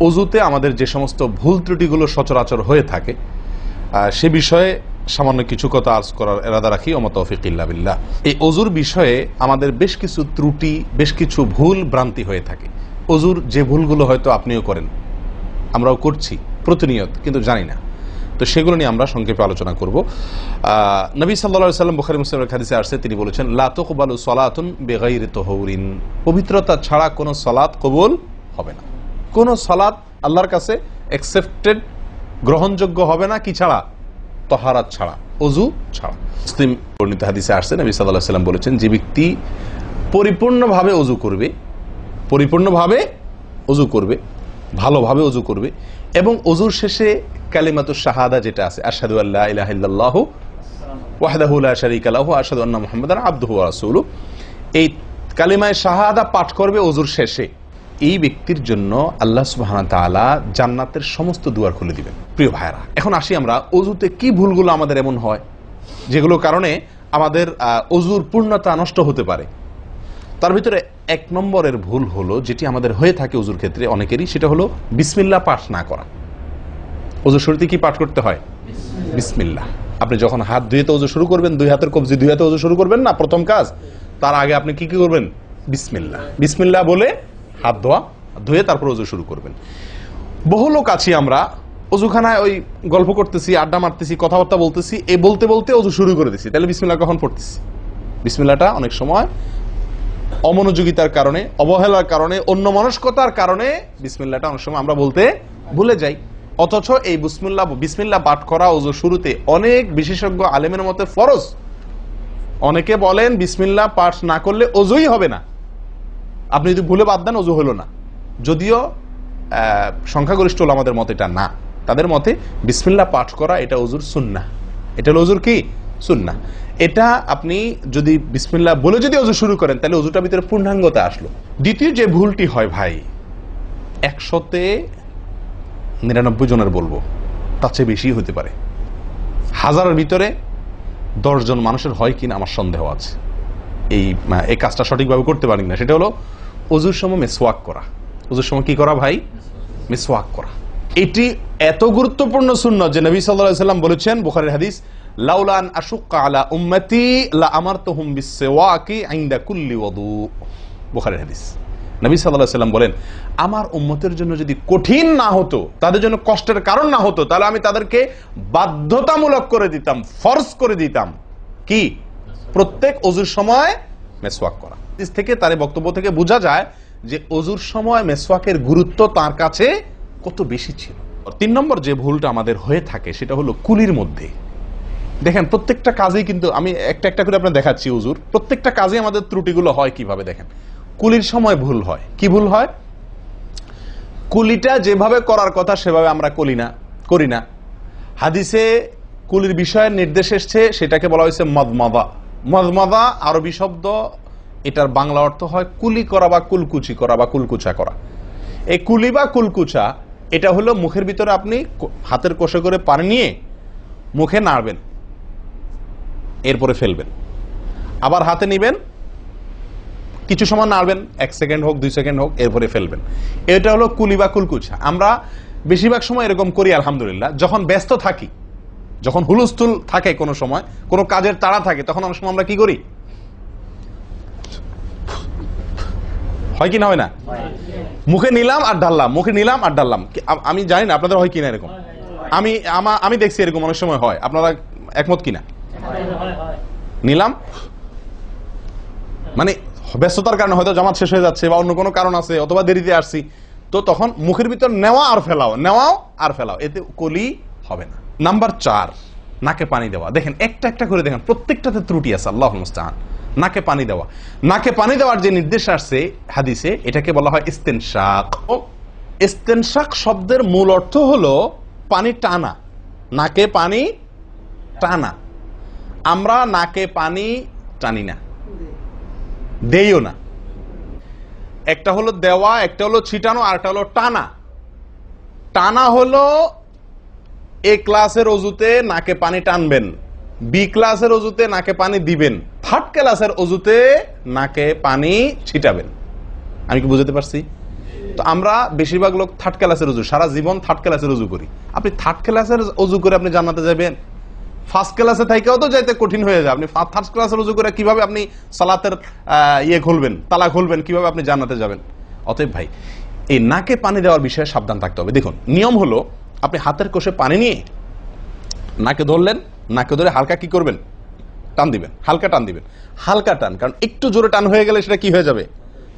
অজুতে আমাদের যে সমস্ত ভুল ত্রুটিগুলো সচরাচর হয়ে থাকে সে বিষয়ে সামান্য কিছু কথা আর্জ করার এরাদা রাখি। ওয়া মা তাওফীক ইল্লা বিল্লাহ। এই অজুর বিষয়ে আমাদের বেশ কিছু ত্রুটি, বেশ কিছু ভুল ভ্রান্তি হয়ে থাকে। অজুর যে ভুলগুলো হয়তো আপনিও করেন, আমরাও করছি প্রতিনিয়ত, কিন্তু জানি না। তো সেগুলো নিয়ে আমরা সংক্ষেপে আলোচনা করব। নবী সাল্লাল্লাহু আলাইহি ওয়াসাল্লাম বুখারী মুসলিমের হাদিসে আসছে, তিনি বলেছেন, লা তুকবালু সালাতুন বিগাইরি তাহুরিন, পবিত্রতা ছাড়া কোনো সালাত কবুল হবে না। কোনো সালাত আল্লাহর কাছে অ্যাকসেপ্টেড, গ্রহণযোগ্য হবে না কি ছাড়া? তাহারাত ছাড়া, অজু ছাড়া। মুসলিম বর্ণিত হাদিসে আসছে, নবী সাল্লাল্লাহু আলাইহি ওয়াসাল্লাম বলেছেন, যে ব্যক্তি পরিপূর্ণভাবে অজু করবে, পরিপূর্ণভাবে অজু করবে, ভালোভাবে অজু করবে, এবং অজুর শেষে কালিমাতুশ শাহাদা যেটা আছে, আশহাদু আল্লা ইলাহা ইল্লাল্লাহু ওয়াহদাহু লা শারীকা লাহু ওয়া আশহাদু আন্না মুহাম্মাদান আবদুহু ওয়া রাসূলুহু, এই কালিমায়ে শাহাদা পাঠ করবে অজুর শেষে, এই ব্যক্তির জন্য আল্লাহ সুবহানাহু ওয়া তাআলা জান্নাতের সমস্ত দুয়ার খুলে দিবেন। প্রিয় ভাইরা, এখন আসি আমরা অজুতে কি ভুলগুলো আমাদের এমন হয় যেগুলোর কারণে আমাদের অজুর পূর্ণতা নষ্ট হতে পারে। তার ভিতরে এক নম্বরের ভুল হলো, যেটি আমাদের হয়ে থাকে অজুর ক্ষেত্রে অনেকেরই, সেটা হলো বিসমিল্লাহ পাঠ না করা। অজুর শুরুতে কি পাঠ করতে হয়? বিসমিল্লাহ। আপনি যখন হাত ধুয়ে তো অজু শুরু করবেন, দুই হাতের কবজি দুই হাতে অজু শুরু করবেন না, প্রথম কাজ, তার আগে আপনি কি কি করবেন? বিসমিল্লাহ। বিসমিল্লাহ বলে হাত ধুয়ে তারপর অজু শুরু করবেন। বহু লোক আছি আমরা, অজুখানায় ওই গল্প করতেছি, আড্ডা মারতেছি, কথাবার্তা বলতেছি, এই বলতে বলতে অজু শুরু করে দিছি। তাহলে বিসমিল্লাহ কখন পড়তেছি? বিসমিল্লাহটা অনেক সময় অমনোযোগিতার কারণে, অবহেলার কারণে, অন্যমনস্কতার কারণে বিসমিল্লাহটা অনেক সময় আমরা বলতে ভুলে যাই। অথচ এই বিসমিল্লাহ পাঠ করা অজু শুরুতে অনেক বিশেষজ্ঞ আলেমের মতে ফরজ। অনেকে বলেন বিসমিল্লাহ পাঠ না করলে অজুই হবে না, আপনি যদি ভুলে বাদ দেন অজু হলো না। যদিও সংখ্যাগরিষ্ঠ ওলামাদের মতে এটা না, তাদের মতে বিসমিল্লাহ পাঠ করা এটা অজুর সুন্নাহ। এটা হলো অজুর কি? সুন্নাহ। এটা আপনি যদি বিসমিল্লাহ বলে যদি অজু শুরু করেন, তাহলে অজুটার ভিতরে পূর্ণাঙ্গতা আসলো। দ্বিতীয় যে ভুলটি হয় ভাই, 100-99 জনের বলবো, তার চেয়ে বেশি হতে পারে, হাজারের ভিতরে 10 জন মানুষের হয় কিনা আমার সন্দেহ আছে এই কাজটা সঠিকভাবে করতে পারি না। সেটা হলো অজুর সময় মিসওয়াক করা। অজুর সময় কি করা ভাই? মিসওয়াক করা। এটি এত গুরুত্বপূর্ণ সুন্নাত যে নবী সাল্লাল্লাহু আলাইহি ওয়াসাল্লাম বলেছেন, বুখারীর হাদিস, লাউলা আন আশুক্কা আলা উম্মতি লা আমারতুহুম বিসওয়াকি ইনদা কুল্লি ওযু। বুখারীর হাদিস। নবী সাল্লাল্লাহু আলাইহি ওয়াসাল্লাম বলেন, আমার উম্মতের জন্য যদি কঠিন না হতো, তাদের জন্য কষ্টের কারণ না হতো, তাহলে আমি তাদেরকে বাধ্যতামূলক করে দিতাম, ফরজ করে দিতাম কি? প্রত্যেক অজুর সময় মিসওয়াক করা। হাদিস থেকে, তার বক্তব্য থেকে বোঝা যায় যে অজুর সময় মিসওয়াকের গুরুত্ব তার কাছে কত বেশি ছিল। 3 নম্বর যে ভুলটা আমাদের হয়ে থাকে সেটা হলো কুলির মধ্যে। দেখেন প্রত্যেকটা কাজেই কিন্তু, আমি একটা একটা করে আপনার দেখাচ্ছি অজুর প্রত্যেকটা কাজে আমাদের ত্রুটিগুলো হয় কিভাবে। দেখেন কুলির সময় ভুল হয়। কি ভুল হয়? কুলিটা যেভাবে করার কথা সেভাবে আমরা করি না। হাদিসে কুলির বিষয়ের নির্দেশ এসছে, সেটাকে বলা হয়েছে মদমাদা। মদমাদা আরবি শব্দ, এটার বাংলা অর্থ হয় কুলি করা বা কুলকুচি করা বা কুলকুচা করা। এই কুলি বা কুলকুচা এটা হলো মুখের ভিতরে আপনি হাতের কষে করে পানি নিয়ে মুখে নাড়বেন, এরপরে ফেলবেন, আবার হাতে নিবেন, কিছু সময় নাড়বেন, 1 সেকেন্ড হোক 2 সেকেন্ড হোক, এরপরে ফেলবেন। এটা হলো কুলি বা কুলকুচা। আমরা বেশিরভাগ সময় এরকম করি আলহামদুলিল্লাহ। যখন ব্যস্ত থাকি, যখন হুলস্থুল থাকে, কোনো সময় কোনো কাজের তাড়া থাকে, তখন অনেক সময় আমরা কি করি? হয় কি না হয় না? মুখে নিলাম আর ঢাললাম, মুখে নিলাম আর ঢাললাম। আমি জানি না আপনাদের হয় কিনা এরকম। আমি দেখছি এরকম অনেক সময় হয়। আপনারা একমত কিনা? নিলাম মানে ব্যস্ততার কারণে, হয়তো জামাত শেষ হয়ে যাচ্ছে বা অন্য কোনো কারণ আছে, অথবা দেরিতে আসছি, তো তখন মুখের ভিতর নেওয়া আর ফেলাও, নেওয়াও আর ফেলাও, এতে কলি হবে না। নাম্বার 4, নাকে পানি দেওয়া। দেখেন একটা একটা করে দেখেন, প্রত্যেকটাতে ত্রুটি আছে। আল্লাহুল মুস্তাআন। নাকে পানি দেওয়া, নাকে পানি দেওয়ার যে নির্দেশ আসছে হাদিসে, এটাকে বলা হয় ইস্তেনশাক। ইস্তেনশাক শব্দের মূল অর্থ হলো পানি টানা, নাকে পানি টানা। আমরা নাকে পানি টানি না, দেইও না। একটা হলো দেওয়া, একটা হলো ছিটানো, আর একটা হলো টানা। টানা হলো এ ক্লাসের অজুতে নাকে পানি টানবেন, বি ক্লাসের অজুতে নাকে পানি দিবেন, থার্ড ক্লাসের অজুতে নাকে পানি ছিটাবেন। আমি কি বুঝাতে পারছি? তো আমরা বেশিরভাগ লোক থার্ড ক্লাসের অজু, সারা জীবন থার্ড ক্লাসের অজু করি। আপনি থার্ড ক্লাসের অজু করে আপনি জান্নাতে যাবেন? ফার্স্ট ক্লাসে থাকেও তো যাইতে কঠিন হয়ে যায়। আপনি থার্ড ক্লাসের অজু করে কিভাবে আপনি সালাতের খুলবেন, তালা খুলবেন, কিভাবে আপনি জান্নাতে যাবেন? অতএব ভাই, এই নাকে পানি দেওয়ার বিষয়ে সাবধান থাকতে হবে। দেখুন, নিয়ম হলো আপনি হাতের কোষে পানি নিয়ে নাকে ধরলেন, নাকে ধরে হালকা কি করবেন? টান দিবেন, হালকা টান দিবেন, হালকা টান। কারণ একটু জোরে টান হয়ে গেলে সেটা কি হয়ে যাবে?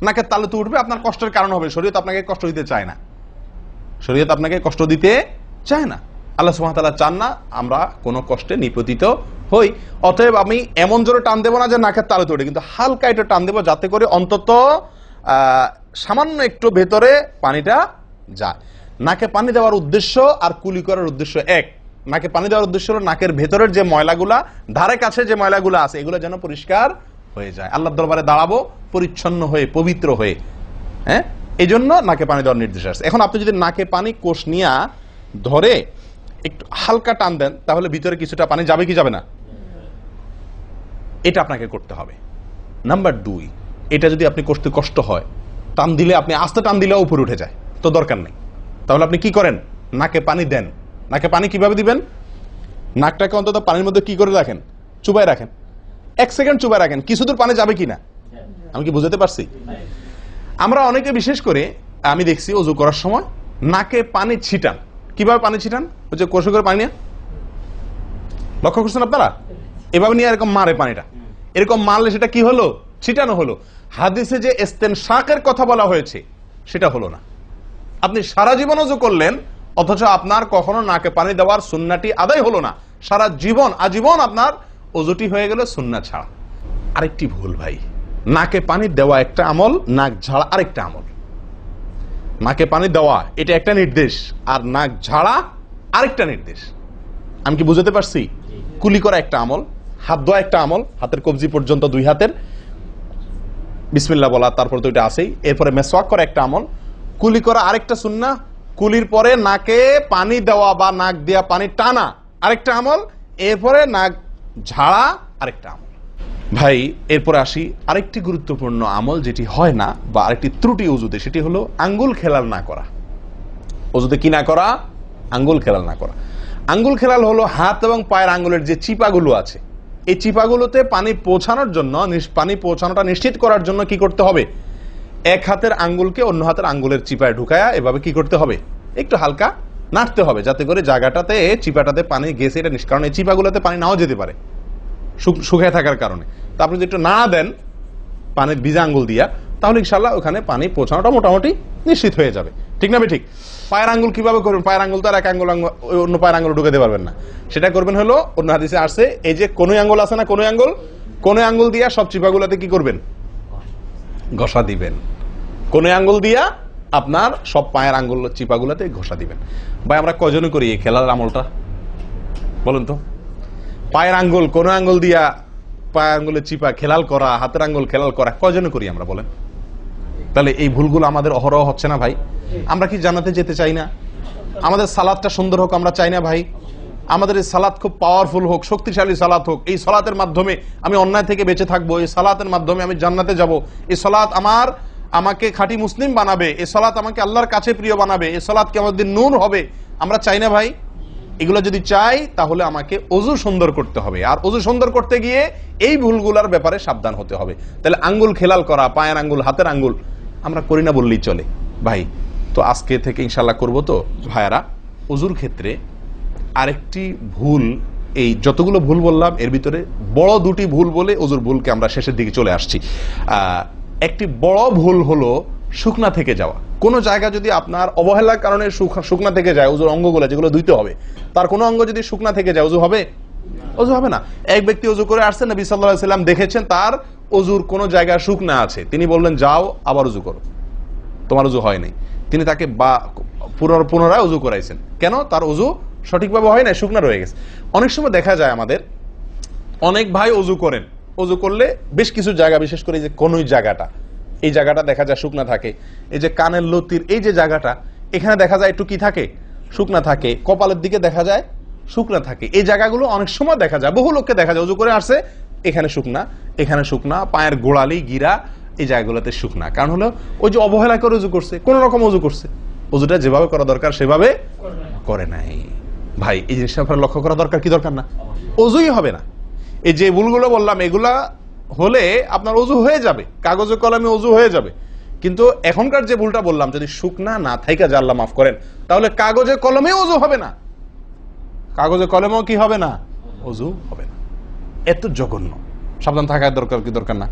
নাকের তালু তো উঠবে, আপনার কষ্টের কারণ হবে। শরীয়ত আপনাকে কষ্ট দিতে চায় না, শরীয়ত আপনাকে কষ্ট দিতে চায় না। আল্লাহ সুবহানাহু ওয়া তাআলা চান না আমরা কোনো কষ্টে নিপতিত হই। অতএব আমি এমন জোরে টান দেবো না যে নাকের তালু তো উঠে, কিন্তু হালকা একটু টান দেবো যাতে করে অন্তত সামান্য একটু ভেতরে পানিটা যায়। নাকে পানি দেওয়ার উদ্দেশ্য আর কুলি করার উদ্দেশ্য এক। নাকে পানি দেওয়ার উদ্দেশ্য হলো নাকের ভেতরের যে ময়লাগুলা, ধারে কাছে যে ময়লাগুলো আছে, এগুলো যেন পরিষ্কার হয়ে যায়। আল্লাহর দরবারে দাঁড়াবো পরিচ্ছন্ন হয়ে, পবিত্র হয়ে। হ্যাঁ, এই জন্য নাকে পানি দেওয়ার নির্দেশ আছে। এখন আপনি যদি নাকে পানি কোষ নিয়ে ধরে একটু হালকা টান দেন, তাহলে ভিতরে কিছুটা পানি যাবে কি যাবে না? এটা আপনাকে করতে হবে। নাম্বার 2, এটা যদি আপনি করতে কষ্ট হয়, টান দিলে, আপনি আস্তে টান দিলেও উপরে উঠে যায়, তো দরকার নেই। তাহলে আপনি কি করেন? নাকে পানি দেন। নাকে পানি কিভাবে দিবেন? নাকটাকে অন্তত পানির মধ্যে কি করে রাখেন? চুবাই রাখেন, 1 সেকেন্ড চুবাই রাখেন। কিছু দূর পানি যাবে কিনা আমি কি বুঝাতে পারছি? আমরা অনেকে বিশেষ করে আমি দেখছি ওযু করার সময় নাকে পানি ছিটান। কিভাবে পানি ছিটান? ওই যে কষে করে পানি নিয়ে, লক্ষ্য করছেন আপনারা? এভাবে নিয়ে এরকম মারে পানিটা, এরকম মারলে সেটা কি হলো? ছিটানো হলো। হাদিসে যে ইস্তেনশাকের কথা বলা হয়েছে সেটা হলো না। আপনি সারা জীবন ওযু করলেন, অথচ আপনার কখনো নাকে পানি দেওয়ার সুন্নাহটি আদায় হলো না। সারা জীবন, আজীবন আপনার ওযুটি হয়ে গেল সুন্নাহ ছাড়া। আরেকটি ভুল ভাই, নাকে পানি দেওয়া একটা আমল, নাক ঝাড়া আরেকটা আমল। নাকে পানি দেওয়া এটা একটা নির্দেশ, আর নাক ঝাড়া আরেকটা নির্দেশ। আমি কি বুঝাতে পারছি? কুলি করা একটা আমল, হাত ধোয়া একটা আমল, হাতের কবজি পর্যন্ত 2 হাতের বিসমিল্লাহ বলা, তারপর তো এটা আছেই। এরপরে মেসওয়াক করা একটা আমল, কুলি করা আরেকটা সুন্নাহ, কুলির পরে নাকে পানি দেওয়া বা নাক দিয়া পানি টানা আরেকটা আমল, এরপরে নাক ঝাড়া আরেকটা আমল। ভাই, এরপরে আসি আরেকটি গুরুত্বপূর্ণ আমল যেটি হয় না, বা আরেকটি ত্রুটি ওযুতে, সেটি হলো আঙ্গুল খেলাল না করা। ওযুতে কি না করা? আঙ্গুল খেলাল না করা। আঙ্গুল খেলাল হলো হাত এবং পায়ের আঙ্গুলের যে চিপাগুলো আছে, এই চিপাগুলোতে পানি পৌঁছানোর জন্য, পানি পৌঁছানোটা নিশ্চিত করার জন্য কি করতে হবে? এক হাতের আঙ্গুলকে অন্য হাতের আঙ্গুলের চিপায় ঢুকায়া এভাবে কি করতে হবে? একটু হালকা নাড়তে হবে, যাতে করে জায়গাটাতে, চিপাটাতে পানি গেছে এটা নিশ্চিত। কারণ এই চিপাগুলোতে পানি নাও যেতে পারে শুকিয়ে থাকার কারণে। তা আপনি যদি একটু নাড়া দেন পানির ভিজা আঙ্গুল দিয়া, তাহলে ইনশাল্লাহ ওখানে পানি পৌঁছানোটা মোটামুটি নিশ্চিত হয়ে যাবে। ঠিক না ঠিক? পায়ের আঙ্গুল কিভাবে করবেন? পায়ের আঙ্গুল তো আর এক আঙ্গুল অন্য পায়ের আঙ্গুল ঢুকাতে পারবেন না। সেটা করবেন হলো, অন্য হাদিসে আসছে, এই যে কোন আঙ্গুল আছে না, কোন আঙ্গুল দিয়া সব চিপাগুলোতে কি করবেন? ঘষা দিবেন। কোন আঙ্গুল দিয়া আপনার সব পায়ের আঙ্গুল চিপাগুলোতে ঘষা দিবেন। ভাই, আমরা কজনে করি এই খেলার আমলটা বলেন তো? পায়ের আঙ্গুল, কোন আঙ্গুল দিয়া পায়ের আঙ্গুলের চিপা খেলাল করা, হাতের আঙ্গুল খেলাল করা, কজনে করি আমরা বলেন? তাহলে এই ভুলগুলো আমাদের অহরহ হচ্ছে না ভাই? আমরা কি জান্নাতে যেতে চাই না? আমাদের সালাতটা সুন্দর হোক আমরা চাই না ভাই? আমাদের এই সালাত খুব পাওয়ারফুল হোক, শক্তিশালী সালাত হোক। এই সালাতের মাধ্যমে আমি অন্যায় থেকে বেঁচে থাকবো, এই সালাতের মাধ্যমে আমি জান্নাতে যাব। এই সালাত আমাকে খাঁটি মুসলিম বানাবে, এই সালাত আমাকে আল্লাহর কাছে প্রিয় বানাবে, এই সালাত কি আমাদের নূর হবে। আমরা চাই না ভাই? এগুলো যদি চাই তাহলে আমাকে ওযু সুন্দর করতে হবে, আর ওযু সুন্দর করতে গিয়ে এই ভুলগুলোর ব্যাপারে সাবধান হতে হবে। তাহলে আঙ্গুল খেলাল করা, পায়ের আঙ্গুল, হাতের আঙ্গুল আমরা করি না বললেই চলে ভাই। তো আজকে থেকে ইনশাল্লাহ করবো। তো ভাইয়ারা, ওযুর ক্ষেত্রে আরেকটি ভুল, এই যতগুলো ভুল বললাম এর ভিতরে বড় 2টি ভুল বলে ওযুর ভুলকে আমরা শেষের দিকে চলে আসছি। একটি বড় ভুল হলো শুকনা থেকে যাওয়া। কোন জায়গা যদি আপনার অবহেলার কারণে শুকনা থেকে যায়, ওযুর অঙ্গগুলো যেগুলো ধুইতে হবে, তার কোনো অঙ্গ যদি শুকনা থেকে যায়, ওযু হবে? ওযু হবে না। এক ব্যক্তি ওযু করে আসছেন, নবী সাল্লাল্লাহু আলাইহি ওয়াসাল্লাম দেখেছেন তার ওযুর কোন জায়গা শুকনা আছে, তিনি বললেন যাও আবার ওযু করো, তোমার ওযু হয় নাই। তিনি তাকে পুনরায় ওযু করাইছেন। কেন? তার ওযু সঠিকভাবে হয় না, শুকনা রয়ে গেছে। অনেক সময় দেখা যায় আমাদের অনেক ভাই ওযু করেন, ওযু করলে বেশ কিছু জায়গা, বিশেষ করে যে কোন জায়গাটা, এই জায়গাটা দেখা যায় শুকনা থাকে। এই যে কানের লতির এই যে জায়গাটা, এখানে দেখা যায় একটু কি থাকে? শুকনা থাকে। কপালের দিকে দেখা যায় শুকনা থাকে। এই জায়গাগুলো অনেক সময় দেখা যায়, বহু লোককে দেখা যায় ওযু করে আসছে, এখানে শুকনা, এখানে শুকনা, পায়ের গোড়ালি, গিরা, এই জায়গাগুলোতে শুকনা। কারণ হলো ওই যে অবহেলা করে অজু করছে, কোন রকম অজু করছে, অজুটা যেভাবে করা দরকার সেভাবে করে নাই। ভাই এই জিনিসটা আপনার লক্ষ্য করা দরকার, কি দরকার না? অজুই হবে না। এই যে ভুলগুলো বললাম এগুলা হলে আপনার অজু হয়ে যাবে, কাগজে কলমে অজু হয়ে যাবে। কিন্তু এখনকার যে ভুলটা বললাম, যদি শুকনা না থাইকা যে আল্লাহ মাফ করেন, তাহলে কাগজে কলমেও অজু হবে না, কাগজে কলমেও কি হবে না? অজু হবে না। এত জঘন্য। সাবধান থাকার দরকার, কি দরকার না?